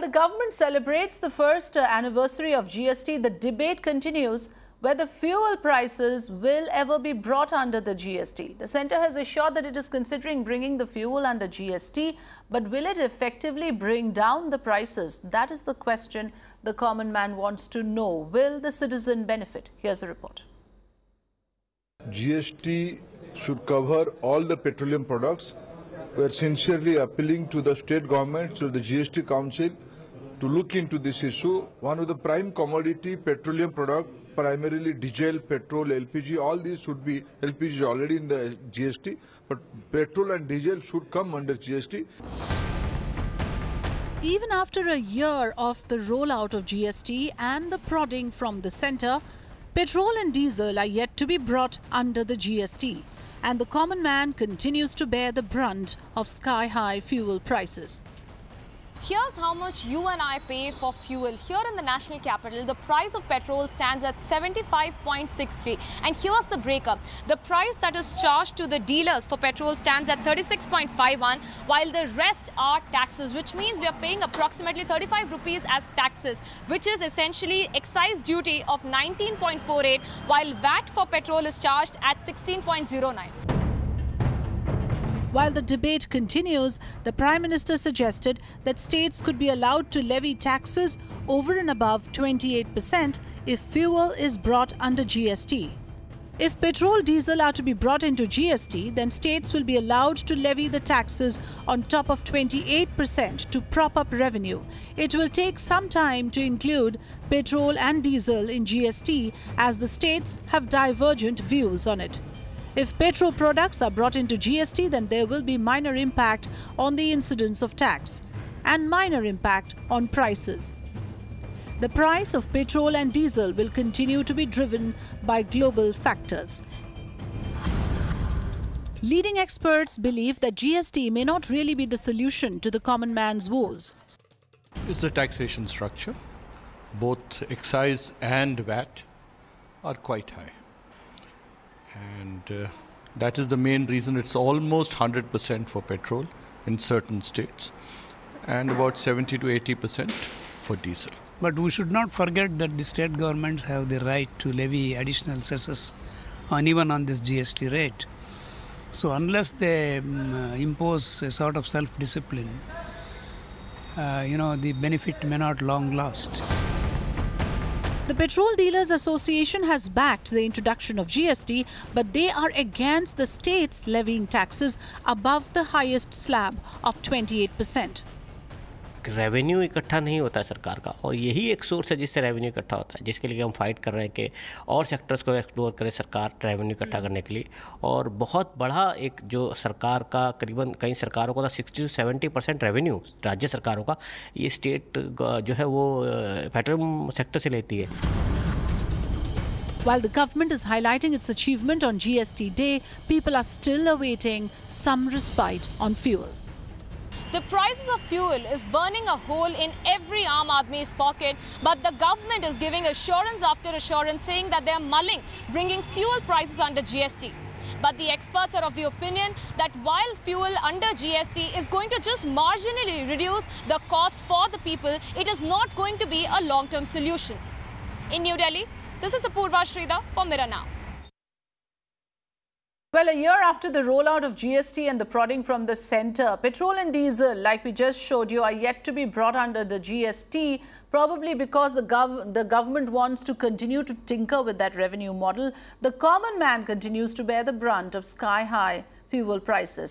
The government celebrates the first anniversary of GST. The debate continues whether fuel prices will ever be brought under the GST. The centre has assured that it is considering bringing the fuel under GST, but will it effectively bring down the prices? That is the question the common man wants to know. Will the citizen benefit? Here's a report. GST should cover all the petroleum products. We are sincerely appealing to the state government, to the GST Council, to look into this issue. One of the prime commodity petroleum product, primarily diesel, petrol, LPG, all these should be, LPG is already in the GST, but petrol and diesel should come under GST. Even after a year of the rollout of GST and the prodding from the centre, petrol and diesel are yet to be brought under the GST, and the common man continues to bear the brunt of sky-high fuel prices. Here's how much you and I pay for fuel. Here in the national capital, the price of petrol stands at 75.63. And here's the breakup. The price that is charged to the dealers for petrol stands at 36.51, while the rest are taxes, which means we are paying approximately 35 rupees as taxes, which is essentially excise duty of 19.48, while VAT for petrol is charged at 16.09. While the debate continues, the Prime Minister suggested that states could be allowed to levy taxes over and above 28% if fuel is brought under GST. If petrol, diesel are to be brought into GST, then states will be allowed to levy the taxes on top of 28% to prop up revenue. It will take some time to include petrol and diesel in GST, as the states have divergent views on it. If petrol products are brought into GST, then there will be minor impact on the incidence of tax and minor impact on prices. The price of petrol and diesel will continue to be driven by global factors. Leading experts believe that GST may not really be the solution to the common man's woes. It's the taxation structure. Both excise and VAT are quite high. And that is the main reason. It's almost 100% for petrol in certain states and about 70 to 80% for diesel. But we should not forget that the state governments have the right to levy additional cesses even on this GST rate. So unless they impose a sort of self-discipline, the benefit may not long last. The Petrol Dealers Association has backed the introduction of GST, but they are against the states levying taxes above the highest slab of 28%. Revenue इकट्ठा नहीं होता है सरकार का, और यही एक source है जिससे रेवेन्यू इकट्ठा होता है, जिसके लिए हम फाइट कर रहे हैं कि और सेक्टर्स को एक्सप्लोर करे सरकार रेवेन्यू इकट्ठा करने के लिए। और बहुत बड़ा एक जो सरकार का करीबन कई सरकारों का 60 to 70% रेवेन्यू राज्य सरकारों का ये स्टेट जो है वो पेट्रोलियम सेक्टर से लेती है। While the government is highlighting its achievement on GST Day, people are still awaiting some respite on fuel. The prices of fuel is burning a hole in every Aam Aadmi's pocket, but the government is giving assurance after assurance saying that they are mulling bringing fuel prices under GST. But the experts are of the opinion that while fuel under GST is going to just marginally reduce the cost for the people, it is not going to be a long-term solution. In New Delhi, this is Apurva Sridhar for Mirror Now. Well, a year after the rollout of GST and the prodding from the centre, petrol and diesel, like we just showed you, are yet to be brought under the GST, probably because the government wants to continue to tinker with that revenue model. The common man continues to bear the brunt of sky-high fuel prices.